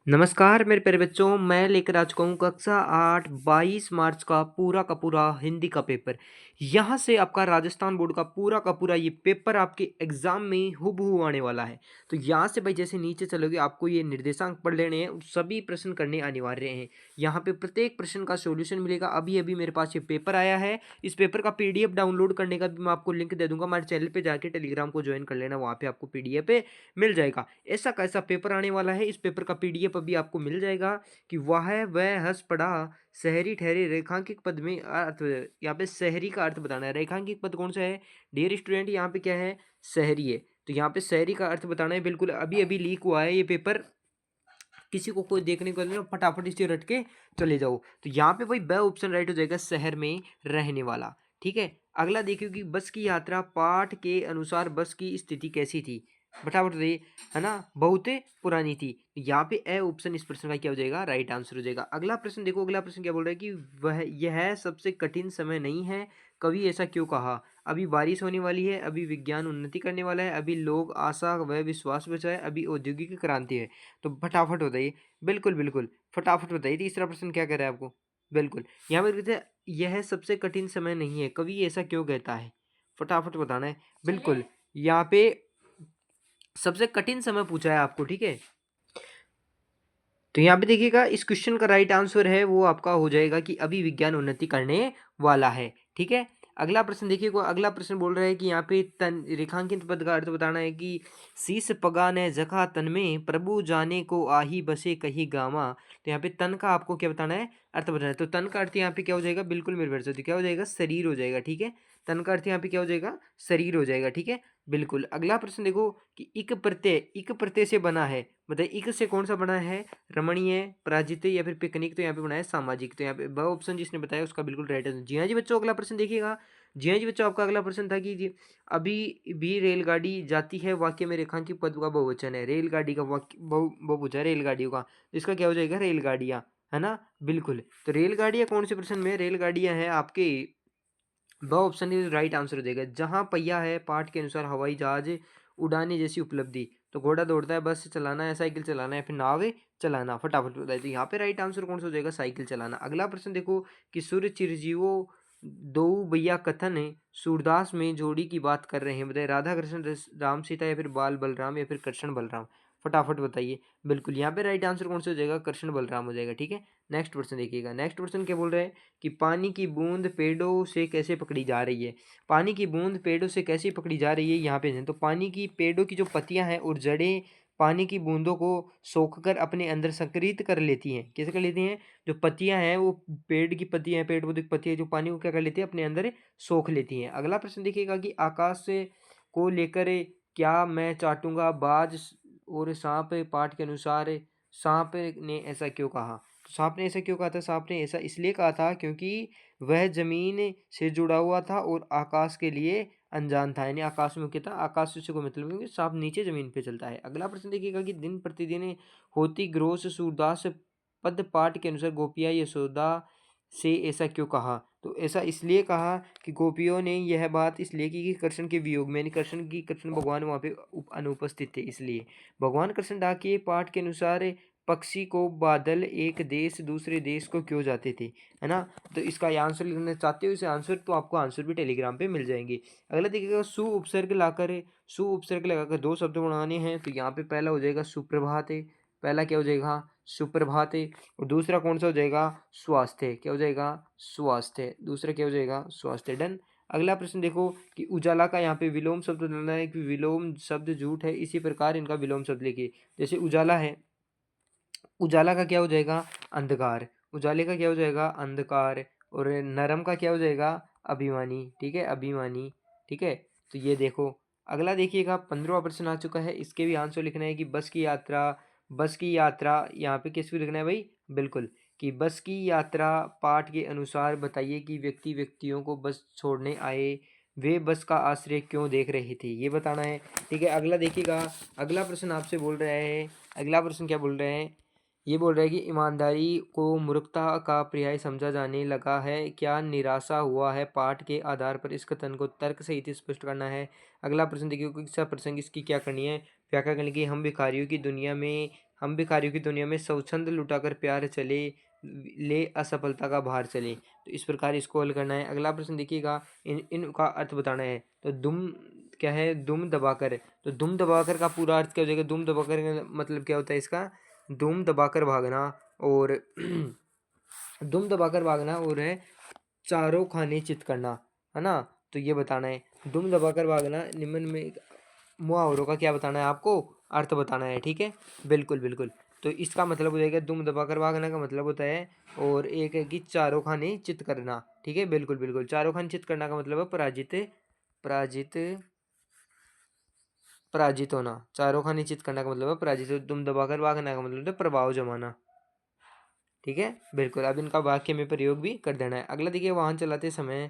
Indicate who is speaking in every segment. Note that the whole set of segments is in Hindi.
Speaker 1: नमस्कार मेरे प्यारे बच्चों, मैं लेकर आ चुका हूँ कक्षा 8 22 मार्च का पूरा हिंदी का पेपर। यहाँ से आपका राजस्थान बोर्ड का पूरा ये पेपर आपके एग्जाम में हूबहू आने वाला है। तो यहाँ से भाई जैसे नीचे चलोगे आपको ये निर्देशांक पढ़ लेने हैं और सभी प्रश्न करने अनिवार्य हैं। यहाँ पे प्रत्येक प्रश्न का सॉल्यूशन मिलेगा। अभी अभी मेरे पास ये पेपर आया है। इस पेपर का पीडीएफ डाउनलोड करने का भी मैं आपको लिंक दे दूंगा। हमारे चैनल पे जाके टेलीग्राम को ज्वाइन कर लेना, वहाँ पे आपको पीडीएफ मिल जाएगा। ऐसा कैसा पेपर आने वाला है, इस पेपर का पीडीएफ अभी आपको मिल जाएगा कि वह हंस पड़ा शहरी ठहरे रेखांकित पद में अर्थ। यहाँ पे शहरी का अर्थ बताना है। रेखांकित पद कौन सा है डियर स्टूडेंट? यहाँ पे क्या है? शहरी है। तो यहाँ पे शहरी का अर्थ बताना है। बिल्कुल अभी अभी लीक हुआ है ये पेपर। किसी को कोई देखने को नहीं, फटाफट इसे रट के चले जाओ। तो यहाँ पे भाई ब ऑप्शन राइट हो जाएगा, शहर में रहने वाला। ठीक है। अगला देखिए कि बस की यात्रा पाठ के अनुसार बस की स्थिति कैसी थी? फटाफट बताइए। है ना, बहुत पुरानी थी। यहाँ पे ए ऑप्शन इस प्रश्न का क्या हो जाएगा? राइट आंसर हो जाएगा। अगला प्रश्न देखो, अगला प्रश्न क्या बोल रहा है कि वह यह सबसे कठिन समय नहीं है, कवि ऐसा क्यों कहा? अभी बारिश होने वाली है, अभी विज्ञान उन्नति करने वाला है, अभी लोग आशा व विश्वास बचाए, अभी औद्योगिक क्रांति है। तो फटाफट बताइए। बिल्कुल बिल्कुल, फटाफट बताइए। तीसरा प्रश्न क्या कह रहा है आपको? बिल्कुल यहाँ पर कहते हैं यह सबसे कठिन समय नहीं है, कवि ऐसा क्यों कहता है? फटाफट बताना है। बिल्कुल यहाँ पे सबसे कठिन समय पूछा है आपको। ठीक है। तो यहाँ पे देखिएगा, इस क्वेश्चन का राइट आंसर है वो आपका हो जाएगा कि अभी विज्ञान उन्नति करने वाला है। ठीक है। अगला प्रश्न देखिए, अगला प्रश्न बोल रहा है कि यहाँ पे तन रेखांकित पद का अर्थ बताना है कि शीस पगा ने जखा तन में प्रभु जाने को आही बसे कही गामा। तो यहाँ पे तन का आपको क्या बताना है? अर्थ बताना है। तो तन का अर्थ यहाँ पे क्या हो जाएगा? बिल्कुल मेरे वर्ष क्या हो जाएगा? शरीर हो जाएगा। ठीक है। तन का अर्थ यहाँ पे क्या हो जाएगा? शरीर हो जाएगा। ठीक है। बिल्कुल अगला प्रश्न देखो कि इक प्रत्यय से बना है। बताइए इक से कौन सा बना है? रमणीय, पराजित या फिर पिकनिक। तो यहाँ पे बनाया सामाजिक। तो यहाँ पे ब ऑप्शन जिसने बताया उसका बिल्कुल राइट आंसर। जी हाँ जी बच्चों, अगला प्रश्न देखिएगा। जी हाँ जी बच्चों, आपका अगला प्रश्न था कि अभी भी रेलगाड़ी जाती है, वाक्य में रेखांकित पद का बहुवचन है। रेलगाड़ी का वाक्य बहुवचन है रेलगाड़ियों का, तो इसका क्या हो जाएगा? रेलगाड़ियाँ। है ना। बिल्कुल। तो रेलगाड़ियाँ कौन से प्रश्न में? रेलगाड़ियाँ हैं आपके ब ऑप्शन इज राइट आंसर हो जाएगा। जहां पहिया है पाठ के अनुसार हवाई जहाज उड़ाने जैसी उपलब्धि। तो घोड़ा दौड़ता है, बस चलाना है, साइकिल चलाना है, फिर नाव चलाना। फटाफट बताइए। तो यहाँ पे राइट आंसर कौन सा हो जाएगा? साइकिल चलाना। अगला प्रश्न देखो कि सूर्य चिरजीवो दो भैया कथन है सूरदास में जोड़ी की बात कर रहे हैं। बताइए राधा कृष्ण, राम सीता, या फिर बाल बलराम, या फिर कृष्ण बलराम। फटाफट बताइए। बिल्कुल यहाँ पे राइट आंसर कौन सा हो जाएगा? कृष्ण बलराम हो जाएगा। ठीक है। नेक्स्ट प्रश्न देखिएगा। नेक्स्ट प्रश्न क्या बोल रहे हैं कि पानी की बूंद पेड़ों से कैसे पकड़ी जा रही है? पानी की बूंद पेड़ों से कैसे पकड़ी जा रही है यहाँ पे है। तो पानी की पेड़ों की जो पत्तियां हैं और जड़ें पानी की बूंदों को सोखकर अपने अंदर संग्रहित कर लेती हैं। कैसे कर लेती हैं? जो पत्तियां हैं वो पेड़ की पत्तियां हैं, पेड़ पौधे की पत्तियां जो पानी को क्या कर लेती है? अपने अंदर सोख लेती हैं। अगला प्रश्न देखिएगा कि आकाश से को लेकर क्या मैं चाटूंगा बाज और सांप। पाठ के अनुसार सांप ने ऐसा क्यों कहा? सांप ने ऐसा क्यों कहा था? सांप ने ऐसा इसलिए कहा था क्योंकि वह जमीन से जुड़ा हुआ था और आकाश के लिए अनजान था। यानी आकाश में क्या था? आकाश से कोई मतलब नहीं, क्योंकि सांप नीचे जमीन पे चलता है। अगला प्रश्न देखिएगा कि दिन प्रतिदिन होती ग्रोस सूरदास पद पाठ के अनुसार गोपियाँ यशोदा से ऐसा क्यों कहा? तो ऐसा इसलिए कहा कि गोपियों ने यह बात इसलिए की कि कृष्ण के वियोग में, यानी कृष्ण भगवान वहाँ पे अनुपस्थित थे, इसलिए। भगवान कृष्ण डाकिए पाठ के अनुसार पक्षी को बादल एक देश दूसरे देश को क्यों जाते थे? है ना। तो इसका ये आंसर लिखना चाहते हो इसे आंसर, तो आपको आंसर भी टेलीग्राम पे मिल जाएंगे। अगला देखिएगा, सु उपसर्ग लगाकर दो शब्द बनाने हैं। तो यहाँ पे पहला हो जाएगा सुप्रभात है। पहला क्या हो जाएगा? सुप्रभात है। और दूसरा कौन सा हो जाएगा? स्वास्थ्य। क्या हो जाएगा? स्वास्थ्य। दूसरा क्या हो जाएगा? स्वास्थ्य। डन। अगला प्रश्न देखो कि उजाला का यहाँ पे विलोम शब्द बनाना है कि विलोम शब्द झूठ है, इसी प्रकार इनका विलोम शब्द लिखिए। जैसे उजाला है, उजाला का क्या हो जाएगा? अंधकार। उजाले का क्या हो जाएगा? अंधकार। और नरम का क्या हो जाएगा? अभिमानी। ठीक है, अभिमानी। ठीक है। तो ये देखो, अगला देखिएगा 15वां प्रश्न आ चुका है। इसके भी आंसर लिखना है कि बस की यात्रा यहाँ पे किस भी लिखना है भाई? बिल्कुल कि बस की यात्रा पाठ के अनुसार बताइए कि व्यक्तियों को बस छोड़ने आए, वे बस का आश्रय क्यों देख रहे थे, ये बताना है। ठीक है। अगला देखिएगा, अगला प्रश्न आपसे बोल रहा है, अगला प्रश्न क्या बोल रहे हैं? ये बोल रहा है कि ईमानदारी को मूर्खता का पर्याय समझा जाने लगा है, क्या निराशा हुआ है? पाठ के आधार पर इस कथन को तर्क सहित स्पष्ट करना है। अगला प्रश्न देखिए, किस्सा प्रसंग इसकी क्या करनी है? व्याख्या करनी कि हम भिखारियों की दुनिया में हम भिखारियों की दुनिया में स्वच्छंद लुटाकर प्यार चले, ले असफलता का भार चले। तो इस प्रकार इसको हल करना है। अगला प्रश्न देखिएगा, इनका अर्थ बताना है। तो दुम क्या है, दुम दबाकर। तो दुम दबाकर का पूरा अर्थ क्या हो जाएगा, दुम दबाकर का मतलब क्या होता है इसका, दुम दबाकर भागना और दुम दबाकर भागना और है चारों खाने चित करना, है ना। तो ये बताना है, दुम दबाकर भागना निम्न में मुहावरों का क्या बताना है आपको, अर्थ बताना है, ठीक है। बिल्कुल बिल्कुल। तो इसका मतलब हो जाएगा दुम दबाकर भागना का मतलब होता है, और एक है कि चारों खाने चित करना, ठीक है। बिल्कुल बिल्कुल, चारों खाने चित करना का मतलब है पराजित, पराजित, पराजित होना। चारों खाने चित करना का मतलब है पराजित। दुम दबाकर भागना का मतलब है प्रभाव जमाना, ठीक है। बिल्कुल, अब इनका वाक्य में प्रयोग भी कर देना है। अगला देखिए, वाहन चलाते समय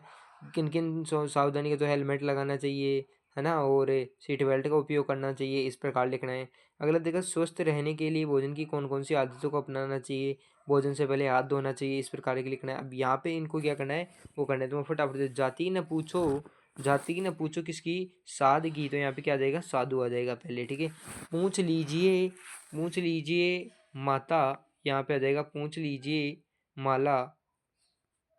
Speaker 1: किन किन सावधानी का, तो हेलमेट लगाना चाहिए, है ना, और सीट बेल्ट का उपयोग करना चाहिए, इस प्रकार लिखना है। अगला देखिए, स्वस्थ रहने के लिए भोजन की कौन कौन सी आदतों को अपनाना चाहिए, भोजन से पहले हाथ धोना चाहिए, इस प्रकार के लिखना है। अब यहाँ पे इनको क्या करना है, वो करना है। तो मैं फटाफट से, जाति न पूछो, जाति न पूछो किसकी, सादगी। तो यहाँ पे क्या आ जाएगा, साधु आ जाएगा पहले, ठीक है। पूछ लीजिए, पूछ लीजिए माता, यहाँ पे आ जाएगा पूछ लीजिए माला,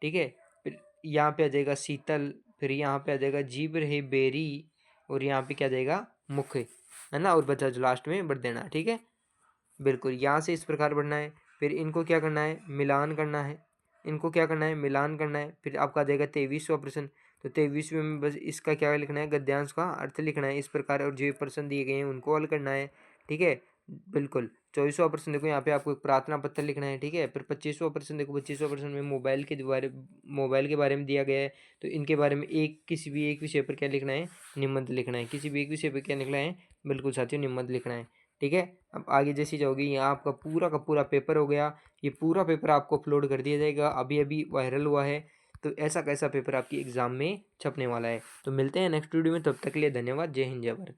Speaker 1: ठीक है। फिर यहाँ पे आ जाएगा शीतल, फिर यहाँ पे आ जाएगा जीभ रहे बेरी, और यहाँ पे क्या आ जाएगा मुख, है ना, और बचा जो लास्ट में बढ़ देना, ठीक है। बिल्कुल, यहाँ से इस प्रकार बढ़ना है। फिर इनको क्या करना है, मिलान करना है। इनको क्या करना है, मिलान करना है। फिर आपका आ जाएगा 23वां प्रश्न। तो 23वें में बस इसका क्या लिखना है, गद्यांश का अर्थ लिखना है, इस प्रकार, और जो प्रश्न दिए गए हैं उनको हल करना है, ठीक है। बिल्कुल, 24वां प्रश्न देखो, यहाँ पे आपको एक प्रार्थना पत्र लिखना है, ठीक है। फिर 25वां प्रश्न देखो, 25वां प्रश्न में मोबाइल के बारे में दिया गया है। तो इनके बारे में किसी भी एक विषय पर क्या लिखना है, निबंध लिखना है। किसी भी एक विषय पर क्या लिखना है, बिल्कुल साथियों, निबंध लिखना है, ठीक है। अब आगे जैसी जाओगी, यहाँ आपका पूरा का पूरा पेपर हो गया। ये पूरा पेपर आपको अपलोड कर दिया जाएगा, अभी अभी वायरल हुआ है। तो ऐसा कैसा पेपर आपकी एग्जाम में छपने वाला है। तो मिलते हैं नेक्स्ट वीडियो में, तब तक के लिए धन्यवाद। जय हिंद, जय भारत।